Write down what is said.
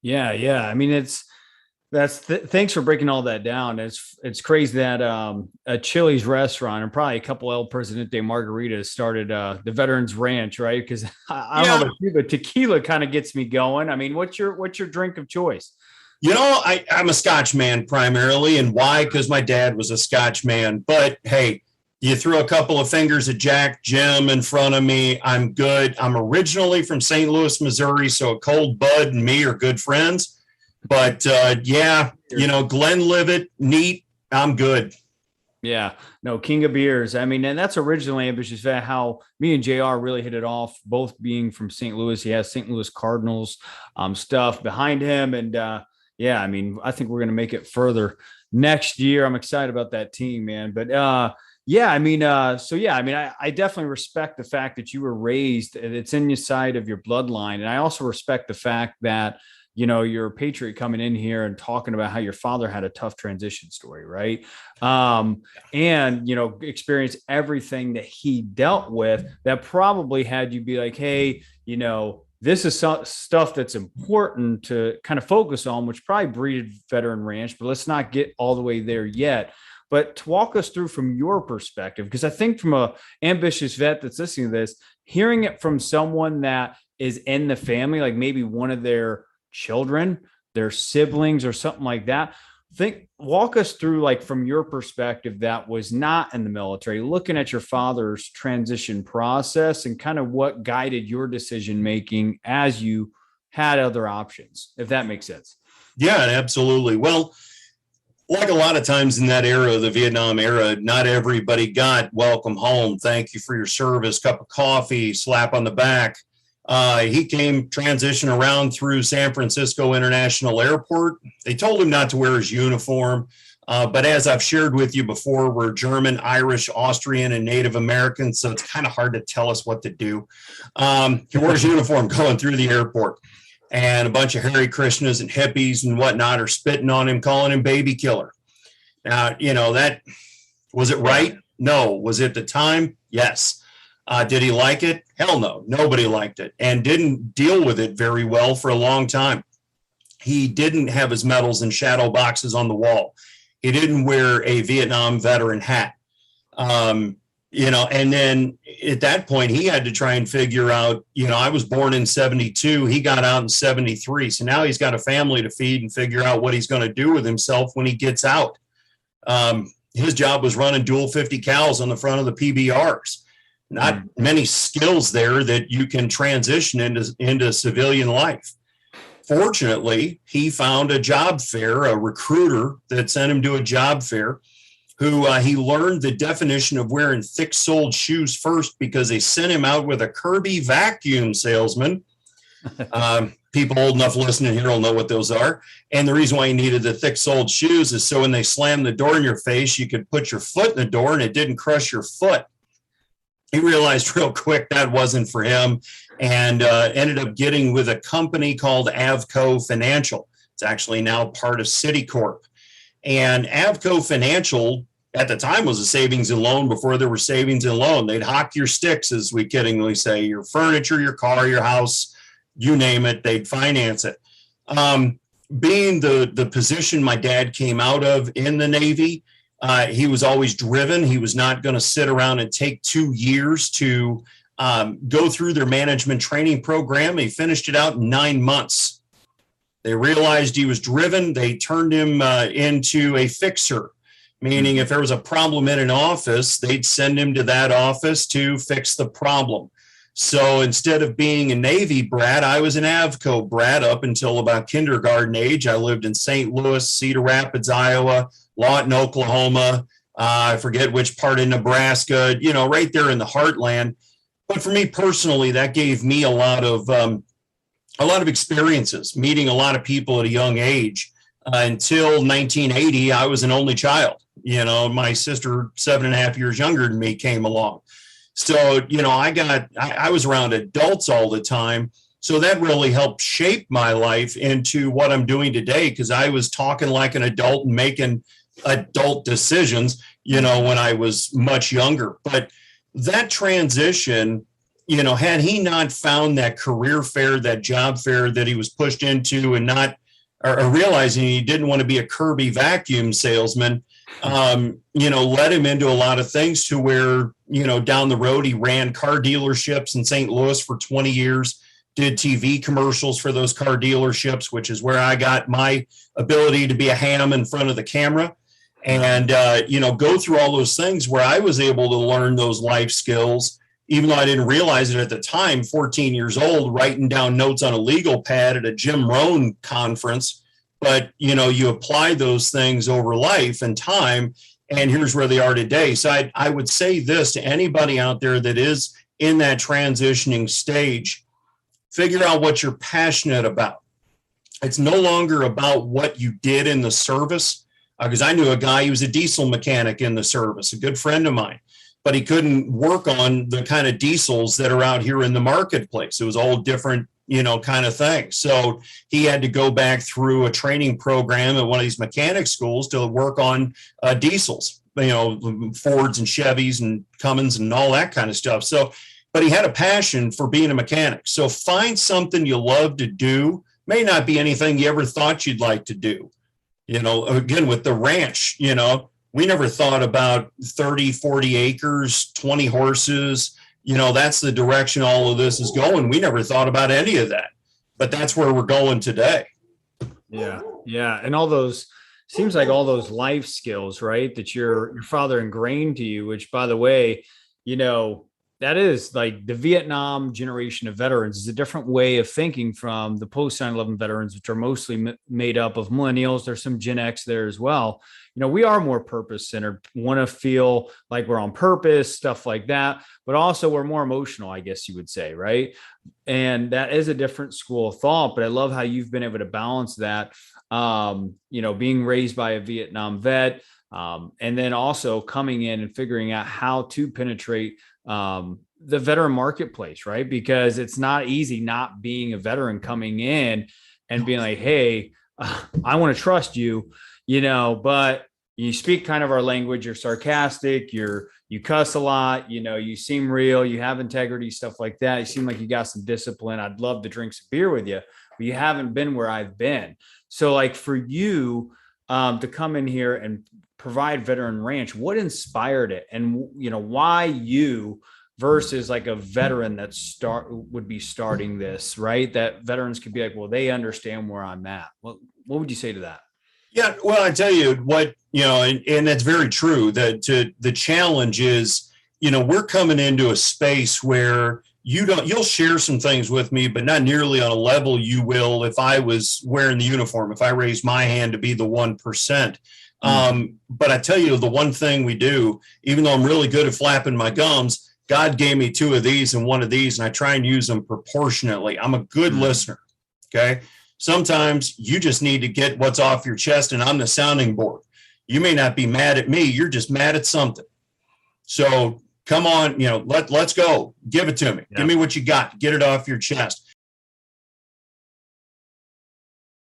Yeah, yeah. I mean, thanks for breaking all that down. It's crazy that a Chili's restaurant and probably a couple El Presidente margaritas started the Veterans Ranch, right? Because I don't know Yeah. about you, but tequila kind of gets me going. I mean, what's your drink of choice? I'm a Scotch man primarily. And why? Because my dad was a Scotch man. But hey, you threw a couple of fingers at Jack Jim in front of me. I'm good. I'm originally from St. Louis, Missouri. So a cold Bud and me are good friends. But yeah, Glenlivet, neat. I'm good. Yeah, no, King of Beers. I mean, and that's originally Ambitious Vet, how me and JR really hit it off, both being from St. Louis. He has St. Louis Cardinals stuff behind him. And yeah, I mean, I think we're going to make it further next year. I'm excited about that team, man. But yeah, I mean, so yeah, I mean, I definitely respect the fact that you were raised, it's in your side of your bloodline. And I also respect the fact that, you're a patriot coming in here and talking about how your father had a tough transition story, right? um, and experience everything that he dealt with that probably had you be like, hey, this is stuff that's important to kind of focus on, which probably breeded Veteran Ranch, but let's not get all the way there yet. But to walk us through from your perspective, because I think from a ambitious vet that's listening to this, hearing it from someone that is in the family, like maybe one of their children, their siblings, or something like that, walk us through, like, from your perspective that was not in the military, looking at your father's transition process and kind of what guided your decision making as you had other options, if that makes sense. Yeah, absolutely. Well, like a lot of times in that era, the Vietnam era, not everybody got welcome home. Thank you for your service, cup of coffee, slap on the back. He came transition around through San Francisco International Airport. They told him not to wear his uniform. But as I've shared with you before, we're German, Irish, Austrian, and Native American, so it's kind of hard to tell us what to do. He wore his uniform going through the airport, and a bunch of Hare Krishnas and hippies and whatnot are spitting on him, calling him baby killer. Now, that was it right? No. Was it the time? Yes. Did he like it? Hell no. Nobody liked it and didn't deal with it very well for a long time. He didn't have his medals in shadow boxes on the wall. He didn't wear a Vietnam veteran hat. And then at that point, he had to try and figure out, I was born in 72. He got out in 73. So now he's got a family to feed and figure out what he's going to do with himself when he gets out. His job was running dual 50 cals on the front of the PBRs. Not many skills there that you can transition into civilian life. Fortunately, he found a job fair, a recruiter that sent him to a job fair, who he learned the definition of wearing thick-soled shoes first because they sent him out with a Kirby vacuum salesman. People old enough listening here will know what those are. And the reason why you needed the thick-soled shoes is so when they slammed the door in your face, you could put your foot in the door and it didn't crush your foot. He realized real quick that wasn't for him and ended up getting with a company called Avco Financial. It's actually now part of Citicorp. And Avco Financial at the time was a savings and loan before there were savings and loan. They'd hawk your sticks, as we kiddingly say, your furniture, your car, your house, you name it, they'd finance it. Being the position my dad came out of in the Navy, he was always driven. He was not going to sit around and take 2 years to go through their management training program. He finished it out in 9 months. They realized he was driven. They turned him into a fixer, meaning if there was a problem in an office, they'd send him to that office to fix the problem. So instead of being a Navy brat, I was an Avco brat up until about kindergarten age. I lived in St. Louis, Cedar Rapids, Iowa, Lawton, Oklahoma. I forget which part of Nebraska, right there in the heartland. But for me personally, that gave me a lot of experiences, meeting a lot of people at a young age. Until 1980, I was an only child. My sister, 7.5 years younger than me, came along. So, I was around adults all the time. So that really helped shape my life into what I'm doing today, because I was talking like an adult and making adult decisions, when I was much younger. But that transition had he not found that career fair, that job fair that he was pushed into, and not or realizing he didn't want to be a Kirby vacuum salesman, led him into a lot of things to where, down the road, he ran car dealerships in St. Louis for 20 years, did TV commercials for those car dealerships, which is where I got my ability to be a ham in front of the camera and, go through all those things where I was able to learn those life skills, even though I didn't realize it at the time, 14 years old, writing down notes on a legal pad at a Jim Rohn conference. But, you apply those things over life and time, and here's where they are today. So I would say this to anybody out there that is in that transitioning stage: figure out what you're passionate about. It's no longer about what you did in the service, because I knew a guy, he was a diesel mechanic in the service, a good friend of mine, but he couldn't work on the kind of diesels that are out here in the marketplace. It was all different, kind of thing. So he had to go back through a training program at one of these mechanic schools to work on diesels, Fords and Chevys and Cummins and all that kind of stuff. So, but he had a passion for being a mechanic. So find something you love to do. May not be anything you ever thought you'd like to do. Again, with the ranch, we never thought about 30, 40 acres, 20 horses. That's the direction all of this is going. We never thought about any of that, but that's where we're going today. Yeah. Yeah. And all those, seems like all those life skills, right, that your father ingrained to you, which, by the way, that is like the Vietnam generation of veterans is a different way of thinking from the post 9/11 veterans, which are mostly made up of millennials. There's some Gen X there as well. We are more purpose centered, want to feel like we're on purpose, stuff like that. But also we're more emotional, I guess you would say, right? And that is a different school of thought. But I love how you've been able to balance that, being raised by a Vietnam vet, and then also coming in and figuring out how to penetrate the veteran marketplace, right? Because it's not easy not being a veteran coming in and being like, hey, I want to trust you, but you speak kind of our language, you're sarcastic, you cuss a lot, you seem real, you have integrity, stuff like that. You seem like you got some discipline. I'd love to drink some beer with you, but you haven't been where I've been. So like for you to come in here and provide Veteran Ranch, what inspired it? And, why you versus like a veteran that would be starting this, right? That veterans could be like, well, they understand where I'm at. What would you say to that? Yeah, well, I tell you what, and that's very true. The challenge is, we're coming into a space where you'll share some things with me, but not nearly on a level you will if I was wearing the uniform, if I raised my hand to be the 1%. But I tell you, the one thing we do, even though I'm really good at flapping my gums, God gave me 2 of these and 1 of these, and I try and use them proportionately. I'm a good listener. Okay. Sometimes you just need to get what's off your chest, and I'm the sounding board. You may not be mad at me. You're just mad at something. So come on, let's go. Give it to me. Yeah. Give me what you got. Get it off your chest.